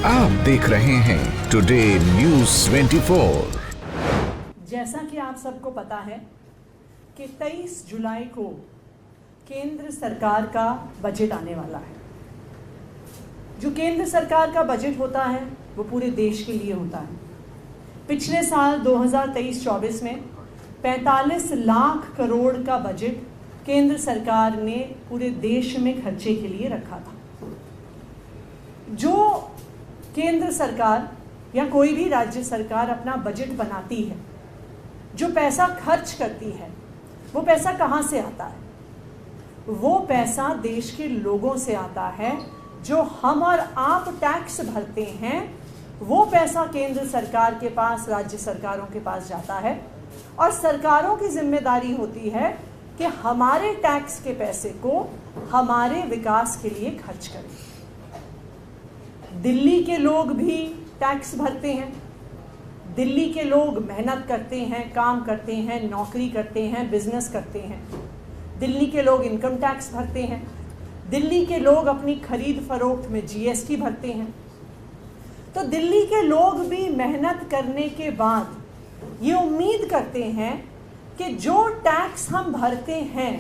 आप देख रहे हैं टुडे न्यूज़ 24। जैसा कि आप सबको पता है कि 23 जुलाई को केंद्र सरकार का बजट आने वाला है। जो केंद्र सरकार का बजट होता है वो पूरे देश के लिए होता है। पिछले साल 2023-24 में 45 लाख करोड़ का बजट केंद्र सरकार ने पूरे देश में खर्चे के लिए रखा था। जो केंद्र सरकार या कोई भी राज्य सरकार अपना बजट बनाती है, जो पैसा खर्च करती है, वो पैसा कहाँ से आता है? वो पैसा देश के लोगों से आता है। जो हम और आप टैक्स भरते हैं, वो पैसा केंद्र सरकार के पास, राज्य सरकारों के पास जाता है और सरकारों की जिम्मेदारी होती है कि हमारे टैक्स के पैसे को हमारे विकास के लिए खर्च करें। दिल्ली के लोग भी टैक्स भरते हैं। दिल्ली के लोग मेहनत करते हैं, काम करते हैं, नौकरी करते हैं, बिजनेस करते हैं। दिल्ली के लोग इनकम टैक्स भरते हैं। दिल्ली के लोग अपनी खरीद फरोख्त में जीएसटी भरते हैं। तो दिल्ली के लोग भी मेहनत करने के बाद ये उम्मीद करते हैं कि जो टैक्स हम भरते हैं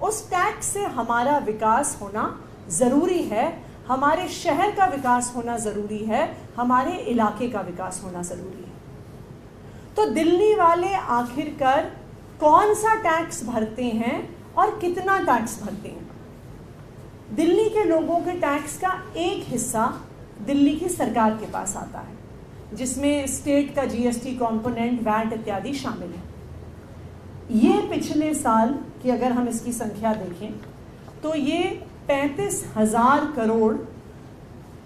उस टैक्स से हमारा विकास होना ज़रूरी है, हमारे शहर का विकास होना ज़रूरी है, हमारे इलाके का विकास होना ज़रूरी है। तो दिल्ली वाले आखिरकार कौन सा टैक्स भरते हैं और कितना टैक्स भरते हैं? दिल्ली के लोगों के टैक्स का एक हिस्सा दिल्ली की सरकार के पास आता है, जिसमें स्टेट का जीएसटी कंपोनेंट, वैट इत्यादि शामिल है। ये पिछले साल की अगर हम इसकी संख्या देखें तो ये 35,000 करोड़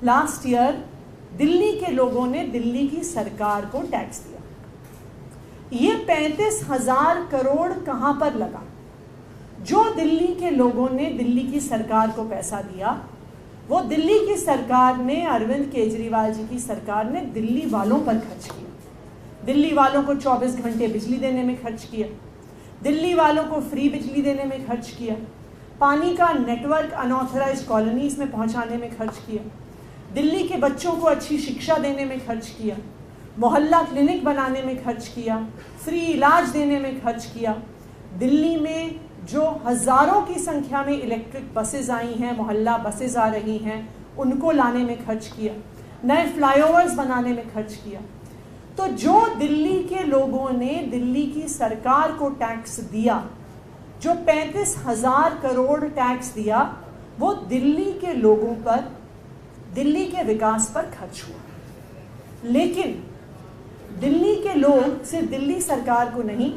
लास्ट ईयर दिल्ली के लोगों ने दिल्ली की सरकार को टैक्स दिया। ये 35,000 करोड़ कहाँ पर लगा? जो दिल्ली के लोगों ने दिल्ली की सरकार को पैसा दिया, वो दिल्ली की सरकार ने, अरविंद केजरीवाल जी की सरकार ने दिल्ली वालों पर खर्च किया। दिल्ली वालों को 24 घंटे बिजली देने में खर्च किया, दिल्ली वालों को फ्री बिजली देने में खर्च किया, पानी का नेटवर्क अनऑथराइज्ड कॉलोनीज में पहुंचाने में खर्च किया, दिल्ली के बच्चों को अच्छी शिक्षा देने में खर्च किया, मोहल्ला क्लिनिक बनाने में खर्च किया, फ्री इलाज देने में खर्च किया। दिल्ली में जो हज़ारों की संख्या में इलेक्ट्रिक बसेज आई हैं, मोहल्ला बसेज आ रही हैं, उनको लाने में खर्च किया, नए फ्लाईओवर्स बनाने में खर्च किया। तो जो दिल्ली के लोगों ने दिल्ली की सरकार को टैक्स दिया, जो 35,000 करोड़ टैक्स दिया, वो दिल्ली के लोगों पर, दिल्ली के विकास पर खर्च हुआ। लेकिन दिल्ली के लोग सिर्फ दिल्ली सरकार को नहीं,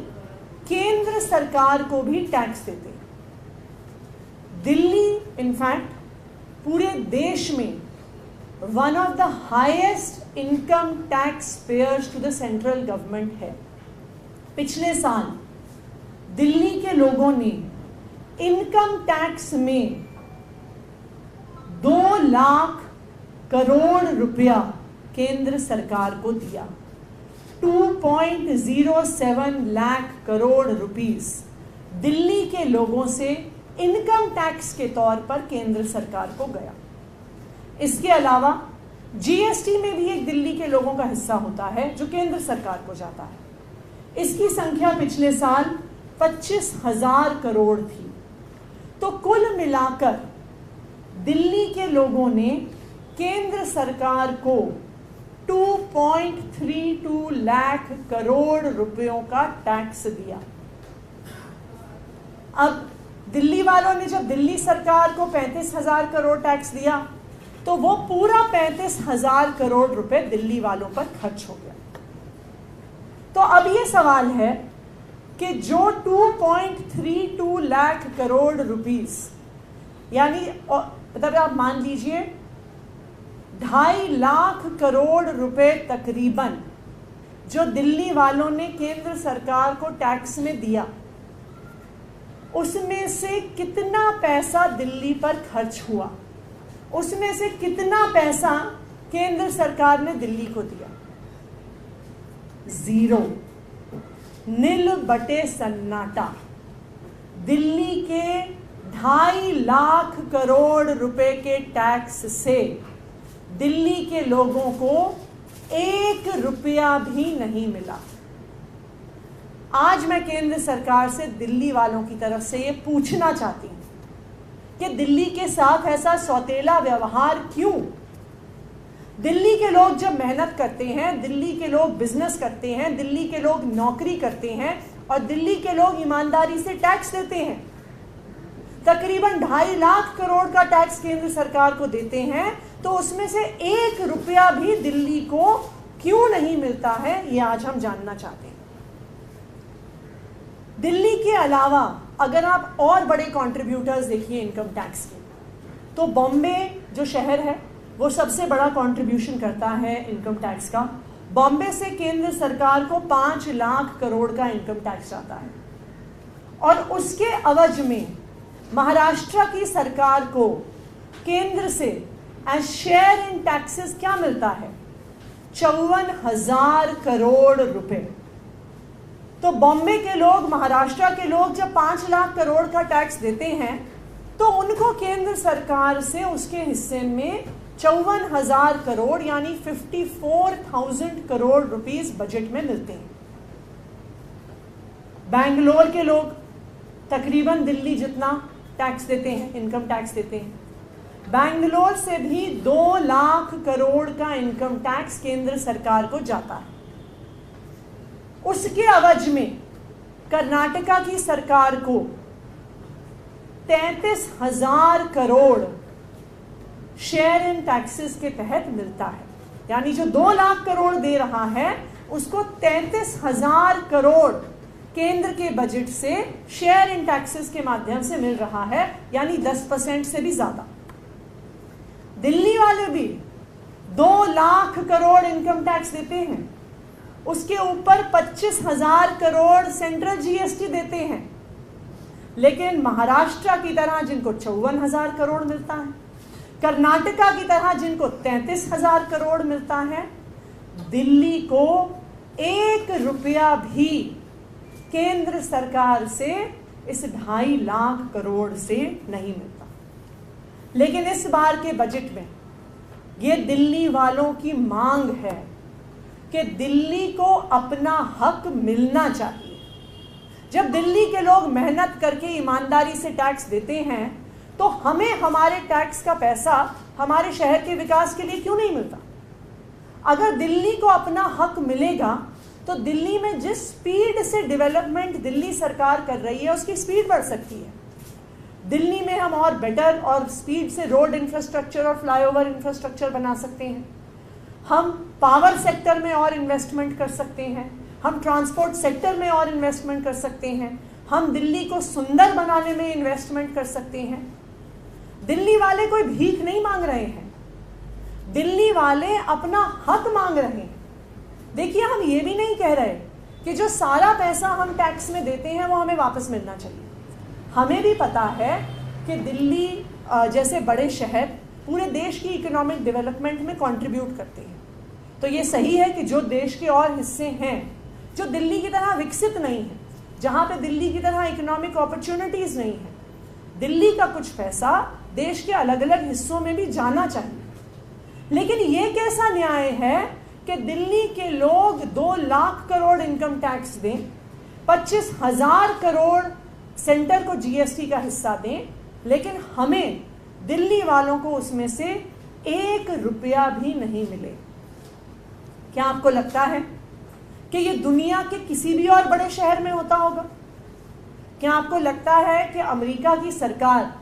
केंद्र सरकार को भी टैक्स देते हैं। दिल्ली इनफैक्ट पूरे देश में one of the highest income tax payers to the central government है। पिछले साल दिल्ली के लोगों ने इनकम टैक्स में 2 लाख करोड़ रुपया केंद्र सरकार को दिया। 2.07 लाख करोड़ रुपीस दिल्ली के लोगों से इनकम टैक्स के तौर पर केंद्र सरकार को गया। इसके अलावा जीएसटी में भी एक दिल्ली के लोगों का हिस्सा होता है जो केंद्र सरकार को जाता है। इसकी संख्या पिछले साल 25,000 करोड़ थी। तो कुल मिलाकर दिल्ली के लोगों ने केंद्र सरकार को 2.32 लाख करोड़ रुपयों का टैक्स दिया। अब दिल्ली वालों ने जब दिल्ली सरकार को 35,000 करोड़ टैक्स दिया, तो वो पूरा 35,000 करोड़ रुपए दिल्ली वालों पर खर्च हो गया। तो अब ये सवाल है कि जो 2.32 लाख करोड़ रुपीस, यानी मतलब आप मान लीजिए 2.5 लाख करोड़ रुपए तकरीबन जो दिल्ली वालों ने केंद्र सरकार को टैक्स में दिया, उसमें से कितना पैसा दिल्ली पर खर्च हुआ? उसमें से कितना पैसा केंद्र सरकार ने दिल्ली को दिया? 0, नील बटे सन्नाटा। दिल्ली के 2.5 लाख करोड़ रुपए के टैक्स से दिल्ली के लोगों को 1 रुपया भी नहीं मिला। आज मैं केंद्र सरकार से दिल्ली वालों की तरफ से ये पूछना चाहती हूं कि दिल्ली के साथ ऐसा सौतेला व्यवहार क्यों? दिल्ली के लोग जब मेहनत करते हैं, दिल्ली के लोग बिजनेस करते हैं, दिल्ली के लोग नौकरी करते हैं और दिल्ली के लोग ईमानदारी से टैक्स देते हैं, तकरीबन 2.5 लाख करोड़ का टैक्स केंद्र सरकार को देते हैं, तो उसमें से 1 रुपया भी दिल्ली को क्यों नहीं मिलता है, ये आज हम जानना चाहते हैं। दिल्ली के अलावा अगर आप और बड़े कंट्रीब्यूटर्स देखिए इनकम टैक्स के, तो बॉम्बे जो शहर है वो सबसे बड़ा कंट्रीब्यूशन करता है इनकम टैक्स का। बॉम्बे से केंद्र सरकार को 5 लाख करोड़ का इनकम टैक्स आता है और उसके अवज में महाराष्ट्र की सरकार को केंद्र से एज शेयर इन टैक्सेस क्या मिलता है? 54,000 करोड़ रुपए। तो बॉम्बे के लोग, महाराष्ट्र के लोग जब 5 लाख करोड़ का टैक्स देते हैं तो उनको केंद्र सरकार से उसके हिस्से में 54,000 करोड़ यानी 54,000 करोड़ रुपीस बजट में मिलते हैं। बैंगलोर के लोग तकरीबन दिल्ली जितना टैक्स देते हैं, इनकम टैक्स देते हैं। बैंगलोर से भी 2 लाख करोड़ का इनकम टैक्स केंद्र सरकार को जाता है। उसके अवज में कर्नाटका की सरकार को 33,000 करोड़ शेयर इन टैक्सेस के तहत मिलता है, यानी जो 2 लाख करोड़ दे रहा है उसको 33,000 करोड़ केंद्र के बजट से शेयर इन टैक्सेस के माध्यम से मिल रहा है, यानी 10% से भी ज्यादा। दिल्ली वाले भी 2 लाख करोड़ इनकम टैक्स देते हैं, उसके ऊपर 25,000 करोड़ सेंट्रल जीएसटी देते हैं। लेकिन महाराष्ट्र की तरह जिनको 54,000 करोड़ मिलता है, कर्नाटका की तरह जिनको 33,000 करोड़ मिलता है, दिल्ली को 1 रुपया भी केंद्र सरकार से इस 2.5 लाख करोड़ से नहीं मिलता। लेकिन इस बार के बजट में ये दिल्ली वालों की मांग है कि दिल्ली को अपना हक मिलना चाहिए। जब दिल्ली के लोग मेहनत करके ईमानदारी से टैक्स देते हैं तो हमें हमारे टैक्स का पैसा हमारे शहर के विकास के लिए क्यों नहीं मिलता? अगर दिल्ली को अपना हक मिलेगा तो दिल्ली में जिस स्पीड से डेवलपमेंट दिल्ली सरकार कर रही है उसकी स्पीड बढ़ सकती है। दिल्ली में हम और बेटर और स्पीड से रोड इंफ्रास्ट्रक्चर और फ्लाईओवर इंफ्रास्ट्रक्चर बना सकते हैं, हम पावर सेक्टर में और इन्वेस्टमेंट कर सकते हैं, हम ट्रांसपोर्ट सेक्टर में और इन्वेस्टमेंट कर सकते हैं, हम दिल्ली को सुंदर बनाने में इन्वेस्टमेंट कर सकते हैं। दिल्ली वाले कोई भीख नहीं मांग रहे हैं, दिल्ली वाले अपना हक मांग रहे हैं। देखिए, हम ये भी नहीं कह रहे कि जो सारा पैसा हम टैक्स में देते हैं वो हमें वापस मिलना चाहिए। हमें भी पता है कि दिल्ली जैसे बड़े शहर पूरे देश की इकोनॉमिक डेवलपमेंट में कंट्रीब्यूट करते हैं। तो ये सही है कि जो देश के और हिस्से हैं जो दिल्ली की तरह विकसित नहीं है, जहाँ पे दिल्ली की तरह इकोनॉमिक अपॉर्चुनिटीज़ नहीं है, दिल्ली का कुछ पैसा देश के अलग अलग हिस्सों में भी जाना चाहिए। लेकिन ये कैसा न्याय है कि दिल्ली के लोग 2 लाख करोड़ इनकम टैक्स दें, 25,000 करोड़ सेंटर को जीएसटी का हिस्सा दें, लेकिन हमें दिल्ली वालों को उसमें से 1 रुपया भी नहीं मिले? क्या आपको लगता है कि ये दुनिया के किसी भी और बड़े शहर में होता होगा? क्या आपको लगता है कि अमेरिका की सरकार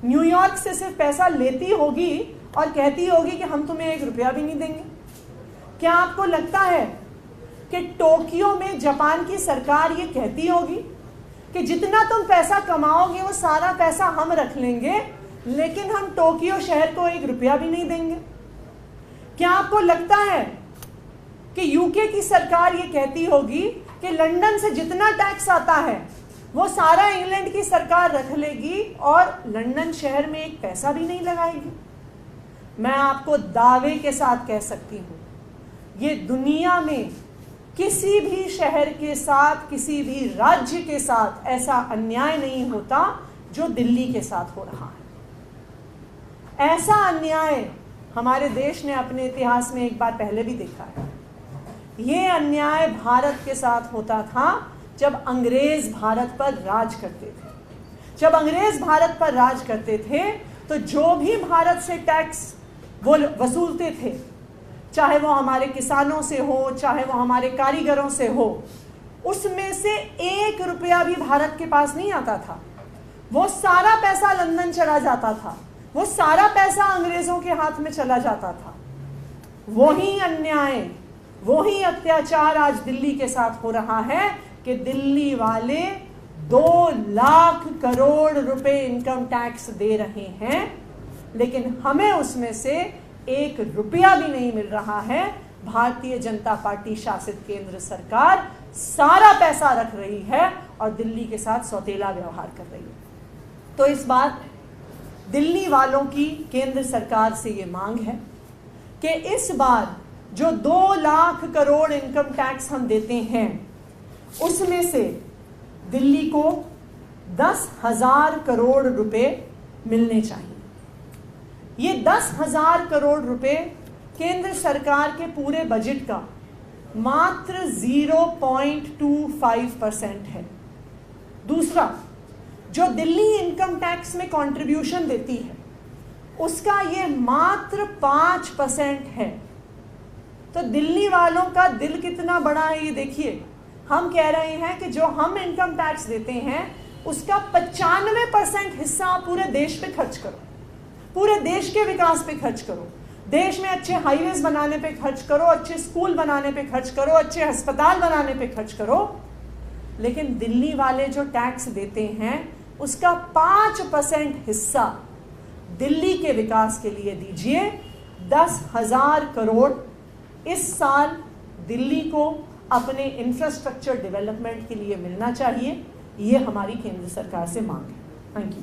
न्यूयॉर्क से सिर्फ पैसा लेती होगी और कहती होगी कि हम तुम्हें 1 रुपया भी नहीं देंगे? क्या आपको लगता है कि टोक्यो में जापान की सरकार ये कहती होगी कि जितना तुम पैसा कमाओगे वो सारा पैसा हम रख लेंगे, लेकिन हम टोक्यो शहर को 1 रुपया भी नहीं देंगे? क्या आपको लगता है कि यूके की सरकार ये कहती होगी कि लंदन से जितना टैक्स आता है वो सारा इंग्लैंड की सरकार रख लेगी और लंदन शहर में 1 पैसा भी नहीं लगाएगी? मैं आपको दावे के साथ कह सकती हूँ, ये दुनिया में किसी भी शहर के साथ, किसी भी राज्य के साथ ऐसा अन्याय नहीं होता जो दिल्ली के साथ हो रहा है। ऐसा अन्याय हमारे देश ने अपने इतिहास में एक बार पहले भी देखा है। ये अन्याय भारत के साथ होता था जब अंग्रेज भारत पर राज करते थे। जब अंग्रेज भारत पर राज करते थे तो जो भी भारत से टैक्स वो वसूलते थे, चाहे वो हमारे किसानों से हो, चाहे वो हमारे कारीगरों से हो, उसमें से 1 रुपया भी भारत के पास नहीं आता था। वो सारा पैसा लंदन चला जाता था, वो सारा पैसा अंग्रेजों के हाथ में चला जाता था। वही अन्याय, वही अत्याचार आज दिल्ली के साथ हो रहा है कि दिल्ली वाले 2 लाख करोड़ रुपए इनकम टैक्स दे रहे हैं, लेकिन हमें उसमें से 1 रुपया भी नहीं मिल रहा है। भारतीय जनता पार्टी शासित केंद्र सरकार सारा पैसा रख रही है और दिल्ली के साथ सौतेला व्यवहार कर रही है। तो इस बार दिल्ली वालों की केंद्र सरकार से ये मांग है कि इस बार जो 2 लाख करोड़ इनकम टैक्स हम देते हैं, उसमें से दिल्ली को 10,000 करोड़ रुपए मिलने चाहिए। ये 10,000 करोड़ रुपए केंद्र सरकार के पूरे बजट का मात्र 0.25% है। दूसरा, जो दिल्ली इनकम टैक्स में कंट्रीब्यूशन देती है, उसका ये मात्र 5% है। तो दिल्ली वालों का दिल कितना बड़ा है ये देखिए। हम कह रहे हैं कि जो हम इनकम टैक्स देते हैं उसका 95% हिस्सा आप पूरे देश पे खर्च करो, पूरे देश के विकास पे खर्च करो, देश में अच्छे हाईवेज बनाने पे खर्च करो, अच्छे स्कूल बनाने पे खर्च करो, अच्छे अस्पताल बनाने पे खर्च करो। लेकिन दिल्ली वाले जो टैक्स देते हैं उसका 5% हिस्सा दिल्ली के विकास के लिए दीजिए। 10,000 करोड़ इस साल दिल्ली को अपने इंफ्रास्ट्रक्चर डेवलपमेंट के लिए मिलना चाहिए। ये हमारी केंद्र सरकार से मांग है। Thank you.